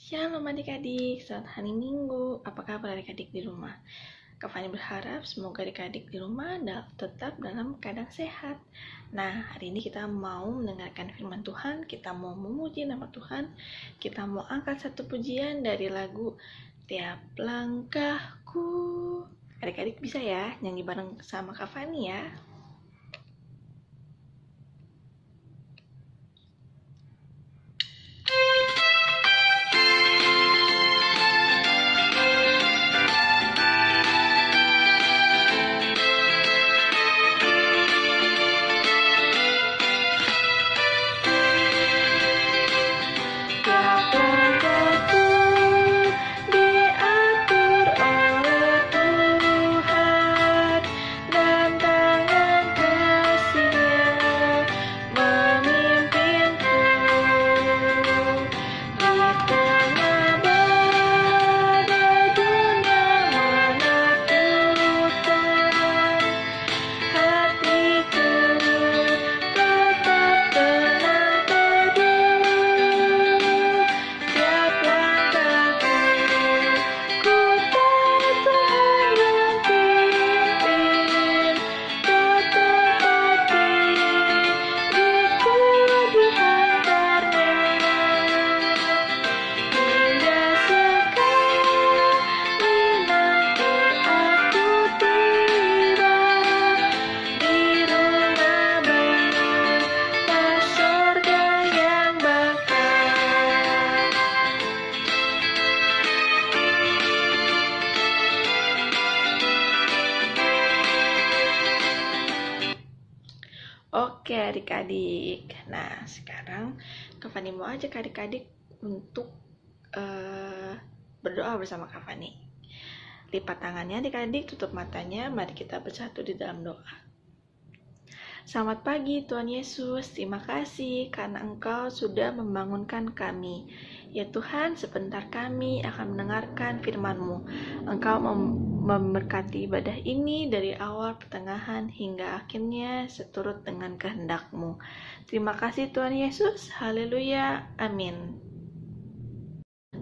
Shalom adik-adik, selamat hari Minggu. Apa kabar adik-adik di rumah? Kak Fani berharap semoga adik-adik di rumah tetap dalam keadaan sehat. Nah, hari ini kita mau mendengarkan firman Tuhan, kita mau memuji nama Tuhan, kita mau angkat satu pujian dari lagu Tiap Langkahku. Adik-adik bisa ya nyanyi bareng sama Kak Fani ya. Oke adik-adik, nah sekarang Kak Fani mau ajak adik-adik untuk berdoa bersama Kak Fani. Lipat tangannya adik-adik, tutup matanya, mari kita bersatu di dalam doa. Selamat pagi Tuhan Yesus, terima kasih karena Engkau sudah membangunkan kami. Ya Tuhan, sebentar kami akan mendengarkan firman-Mu. Engkau memberkati ibadah ini dari awal, pertengahan, hingga akhirnya seturut dengan kehendak-Mu. Terima kasih Tuhan Yesus, haleluya, amin.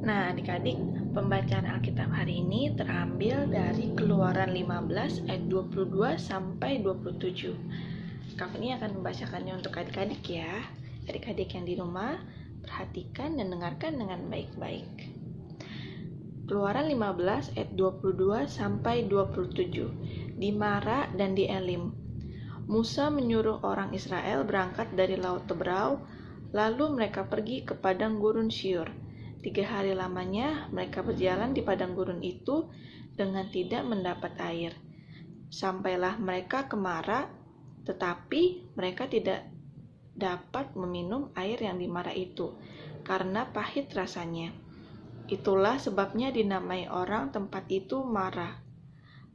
Nah adik-adik, pembacaan Alkitab hari ini terambil dari Keluaran 15 ayat 22 sampai 27. Kak Fani akan membacakannya untuk adik-adik ya. Adik-adik yang di rumah, perhatikan dan dengarkan dengan baik-baik. Keluaran 15 ayat 22 sampai 27. Di Mara dan di Elim, Musa menyuruh orang Israel berangkat dari Laut Teberau, lalu mereka pergi ke padang gurun Syur. 3 hari lamanya mereka berjalan di padang gurun itu dengan tidak mendapat air. Sampailah mereka ke Mara, tetapi mereka tidak dapat meminum air yang di Mara itu, karena pahit rasanya. Itulah sebabnya dinamai orang tempat itu Mara.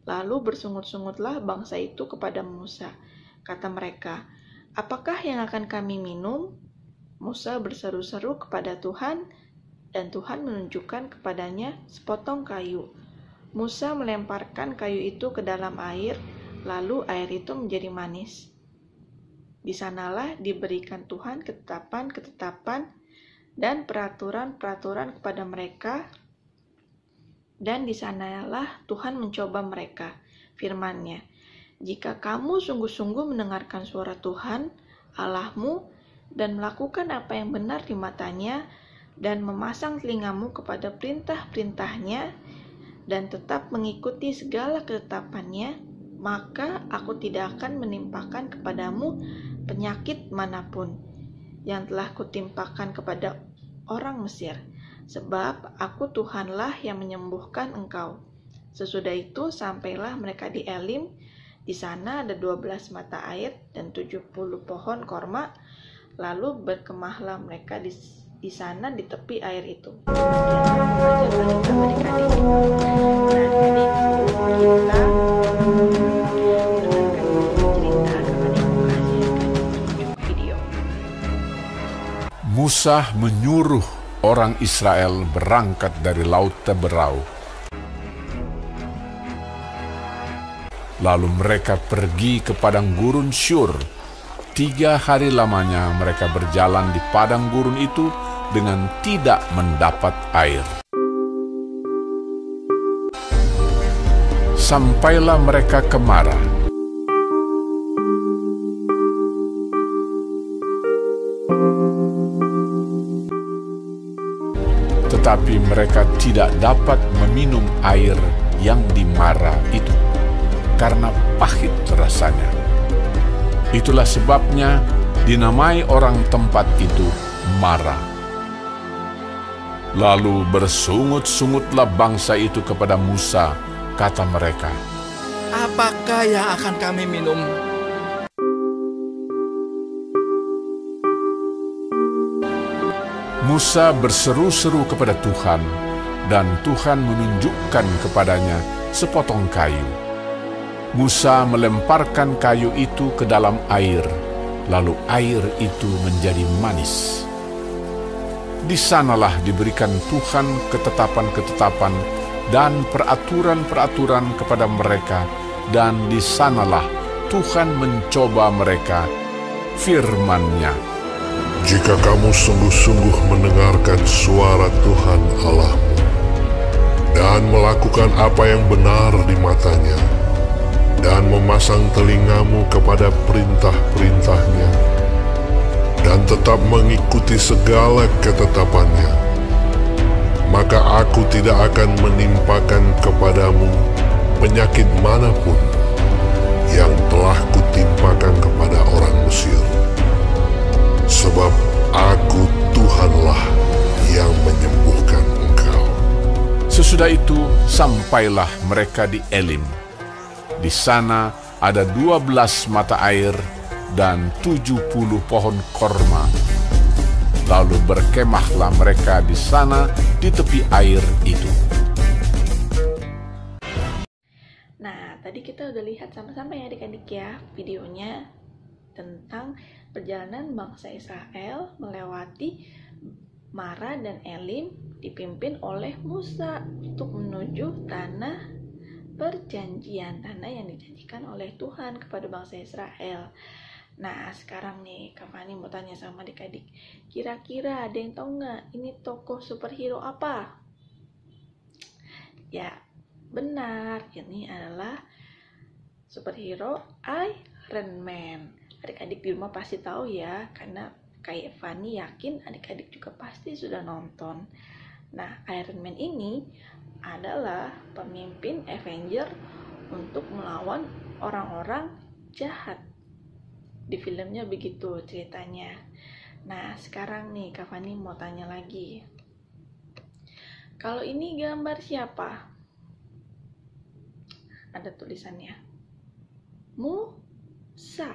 Lalu bersungut-sungutlah bangsa itu kepada Musa. Kata mereka, "Apakah yang akan kami minum?" Musa berseru-seru kepada Tuhan, dan Tuhan menunjukkan kepadanya sepotong kayu. Musa melemparkan kayu itu ke dalam air, lalu air itu menjadi manis. Di sanalah diberikan Tuhan ketetapan-ketetapan dan peraturan-peraturan kepada mereka, dan di sanalah Tuhan mencoba mereka. Firman-Nya, "Jika kamu sungguh-sungguh mendengarkan suara Tuhan Allahmu dan melakukan apa yang benar di matanya dan memasang telingamu kepada perintah-perintahnya dan tetap mengikuti segala ketetapannya, maka aku tidak akan menimpakan kepadamu penyakit manapun yang telah kutimpakan kepada orang Mesir, sebab aku Tuhanlah yang menyembuhkan engkau." Sesudah itu sampailah mereka di Elim. Di sana ada 12 mata air dan 70 pohon korma. Lalu berkemahlah mereka di sana di tepi air itu. Musa menyuruh orang Israel berangkat dari Laut Teberau. Lalu mereka pergi ke padang gurun Syur. 3 hari lamanya mereka berjalan di padang gurun itu dengan tidak mendapat air. Sampailah mereka ke Mara. Tetapi mereka tidak dapat meminum air yang di Mara itu, karena pahit rasanya. Itulah sebabnya dinamai orang tempat itu Mara. Lalu bersungut-sungutlah bangsa itu kepada Musa, kata mereka, apakah yang akan kami minum? Musa berseru-seru kepada Tuhan, dan Tuhan menunjukkan kepadanya sepotong kayu. Musa melemparkan kayu itu ke dalam air, lalu air itu menjadi manis. Di sanalah diberikan Tuhan ketetapan-ketetapan dan peraturan-peraturan kepada mereka, dan di sanalah Tuhan mencoba mereka, firman-Nya. Jika kamu sungguh-sungguh mendengarkan suara Tuhan Allahmu dan melakukan apa yang benar di matanya dan memasang telingamu kepada perintah-perintahnya dan tetap mengikuti segala ketetapannya, maka aku tidak akan menimpakan kepadamu penyakit manapun yang telah kutimpakan kepada orang Mesir. Sebab aku Tuhanlah yang menyembuhkan engkau. Sesudah itu sampailah mereka di Elim. Di sana ada 12 mata air dan 70 pohon korma. Lalu berkemahlah mereka di sana di tepi air itu. Nah, tadi kita udah lihat sama-sama ya adik-adik ya videonya tentang perjalanan bangsa Israel melewati Mara dan Elim dipimpin oleh Musa untuk menuju tanah perjanjian, tanah yang dijanjikan oleh Tuhan kepada bangsa Israel. Nah, sekarang nih Kak Fani mau tanya sama adik-adik, kira-kira ada yang tahu nggak ini tokoh superhero apa? Ya, benar, ini adalah superhero Iron Man. Adik-adik di rumah pasti tahu ya, karena kayak Fani yakin adik-adik juga pasti sudah nonton. Nah, Iron Man ini adalah pemimpin Avenger untuk melawan orang-orang jahat. Di filmnya begitu ceritanya. Nah, sekarang nih Kak Fani mau tanya lagi. Kalau ini gambar siapa? Ada tulisannya Musa.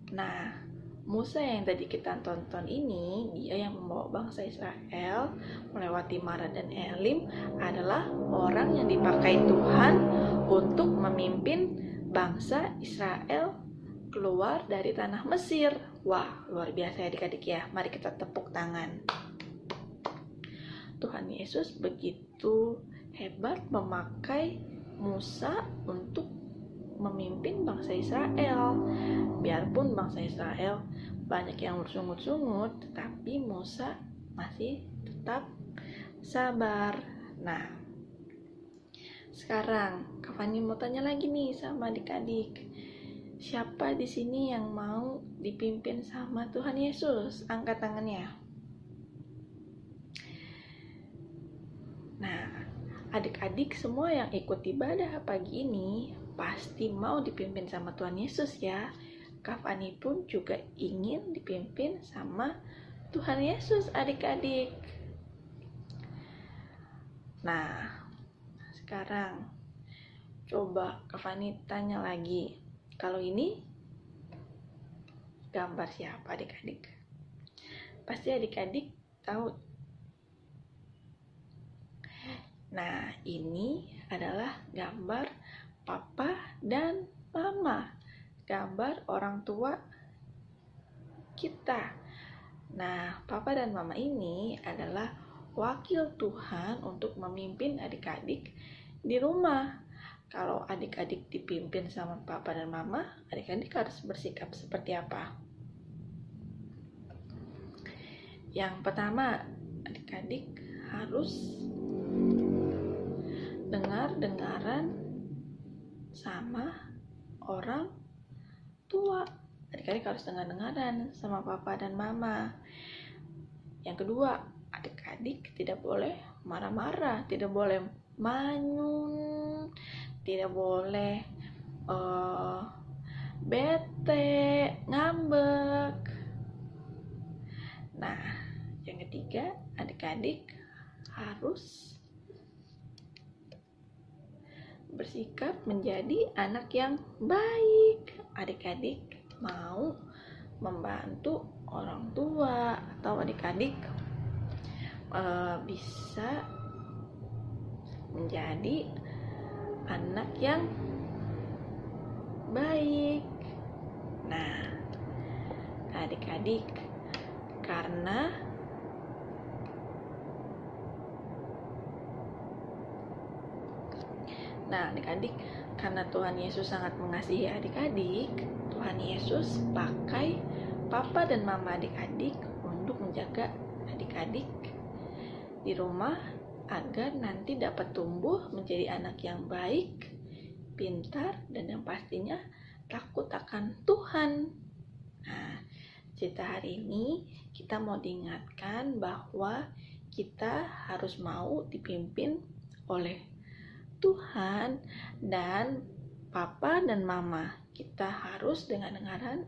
Nah, Musa yang tadi kita tonton ini, dia yang membawa bangsa Israel melewati Mara dan Elim adalah orang yang dipakai Tuhan untuk memimpin bangsa Israel keluar dari tanah Mesir. Wah, luar biasa ya adik-adik ya. Mari kita tepuk tangan. Tuhan Yesus begitu hebat memakai Musa untuk memimpin bangsa Israel. Biarpun bangsa Israel banyak yang bersungut-sungut, tetapi Musa masih tetap sabar. Nah, sekarang Kak Fani mau tanya lagi nih sama adik-adik. Siapa di sini yang mau dipimpin sama Tuhan Yesus? Angkat tangannya. Nah, adik-adik semua yang ikut ibadah pagi ini pasti mau dipimpin sama Tuhan Yesus ya. Kak Fani pun juga ingin dipimpin sama Tuhan Yesus adik-adik. Nah, sekarang coba Kak Fani tanya lagi. Kalau ini gambar siapa adik-adik? Pasti adik-adik tahu. Nah, ini adalah gambar Papa dan Mama, gambar orang tua kita. Nah, Papa dan Mama ini adalah wakil Tuhan untuk memimpin adik-adik di rumah. Kalau adik-adik dipimpin sama Papa dan Mama, adik-adik harus bersikap seperti apa? Yang pertama, adik-adik harus dengar-dengaran sama orang tua. Adik-adik harus dengar-dengaran sama papa dan mama. Yang kedua, adik-adik tidak boleh marah-marah, tidak boleh manyun, tidak boleh bete, ngambek. Nah, yang ketiga, adik-adik harus bersikap menjadi anak yang baik. Adik-adik mau membantu orang tua, atau adik-adik bisa menjadi anak yang baik. Nah, adik-adik, karena Tuhan Yesus sangat mengasihi adik-adik, Tuhan Yesus pakai papa dan mama adik-adik untuk menjaga adik-adik di rumah agar nanti dapat tumbuh menjadi anak yang baik, pintar, dan yang pastinya takut akan Tuhan. Nah, cerita hari ini kita mau diingatkan bahwa kita harus mau dipimpin oleh Tuhan dan papa dan mama. Kita harus dengar-dengaran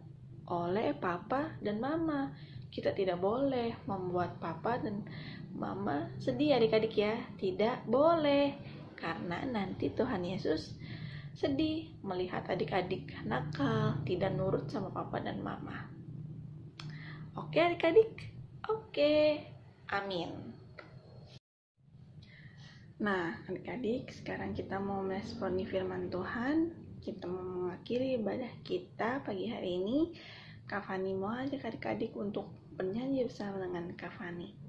oleh papa dan mama. Kita tidak boleh membuat papa dan mama sedih, adik-adik ya. Tidak boleh, karena nanti Tuhan Yesus sedih melihat adik-adik nakal, tidak nurut sama papa dan mama. Oke adik-adik? Oke, amin. Nah, adik-adik, sekarang kita mau meresponi firman Tuhan. Kita mau mengakhiri ibadah kita pagi hari ini. Kak Fani mau ajak adik-adik untuk bernyanyi bersama dengan Kak Fani.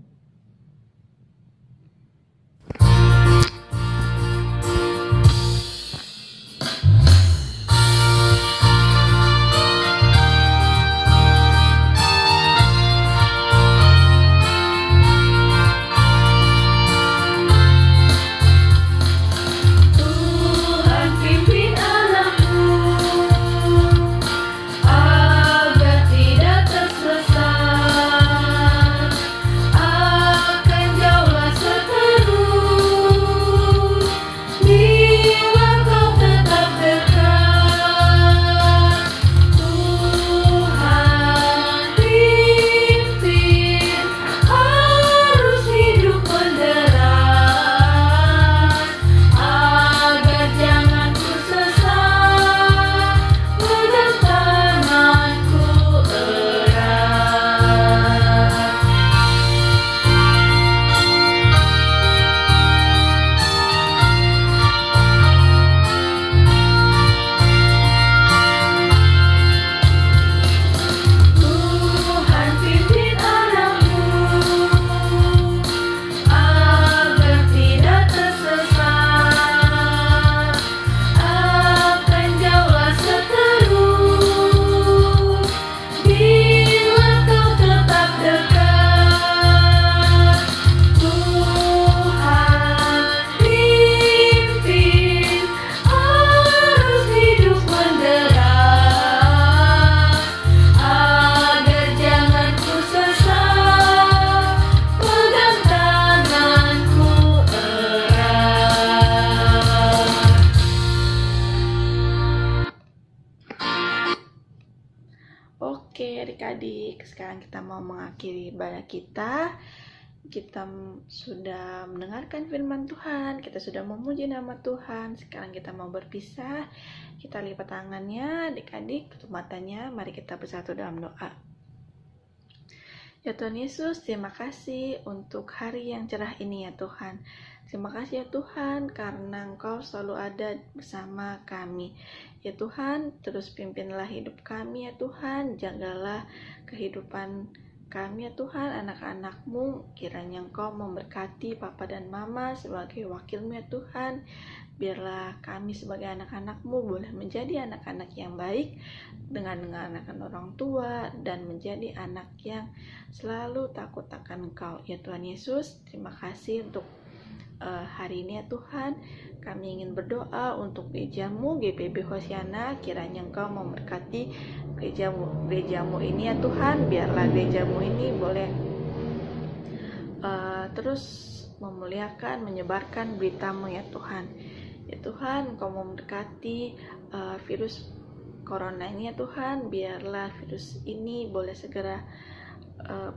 Oke adik-adik, sekarang kita mau mengakhiri ibadah kita. Kita sudah mendengarkan firman Tuhan, kita sudah memuji nama Tuhan. Sekarang kita mau berpisah. Kita lipat tangannya, adik-adik, tutup matanya. Mari kita bersatu dalam doa. Ya Tuhan Yesus, terima kasih untuk hari yang cerah ini ya Tuhan. Terima kasih ya Tuhan, karena Engkau selalu ada bersama kami. Ya Tuhan, terus pimpinlah hidup kami ya Tuhan. Jagalah kehidupan kami ya Tuhan, anak-anak-Mu. Kiranya Engkau memberkati Papa dan Mama sebagai wakil-Mu ya Tuhan. Biarlah kami sebagai anak-anak-Mu boleh menjadi anak-anak yang baik dengan mendengarkan orang tua dan menjadi anak yang selalu takut akan Engkau ya Tuhan Yesus. Terima kasih untuk hari ini ya Tuhan. Kami ingin berdoa untuk gereja-Mu, GPB Hosiana. Kiranya Engkau memberkati gereja-Mu ini ya Tuhan. Biarlah gereja-Mu ini boleh terus memuliakan, menyebarkan berita-Mu ya Tuhan. Ya Tuhan, Engkau memberkati virus corona ini ya Tuhan. Biarlah virus ini boleh segera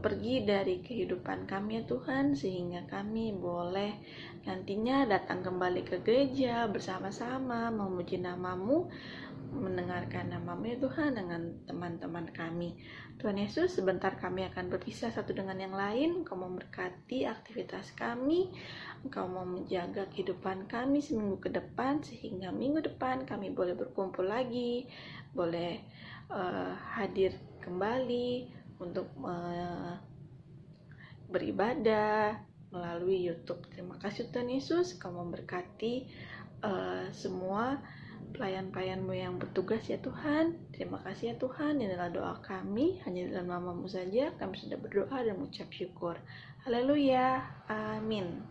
pergi dari kehidupan kami ya Tuhan, sehingga kami boleh nantinya datang kembali ke gereja bersama-sama memuji nama-Mu, mendengarkan nama-Mu ya Tuhan dengan teman-teman kami. Tuhan Yesus, sebentar kami akan berpisah satu dengan yang lain. Engkau memberkati aktivitas kami, Engkau mau menjaga kehidupan kami seminggu ke depan, sehingga minggu depan kami boleh berkumpul lagi, boleh hadir kembali untuk beribadah melalui YouTube. Terima kasih Tuhan Yesus, Kau memberkati semua pelayan-pelayan-Mu yang bertugas ya Tuhan. Terima kasih ya Tuhan, ini adalah doa kami, hanya dalam nama-Mu saja kami sudah berdoa dan mengucap syukur. Haleluya, amin.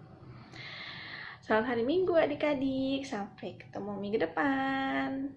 Selamat hari Minggu adik-adik, sampai ketemu minggu depan.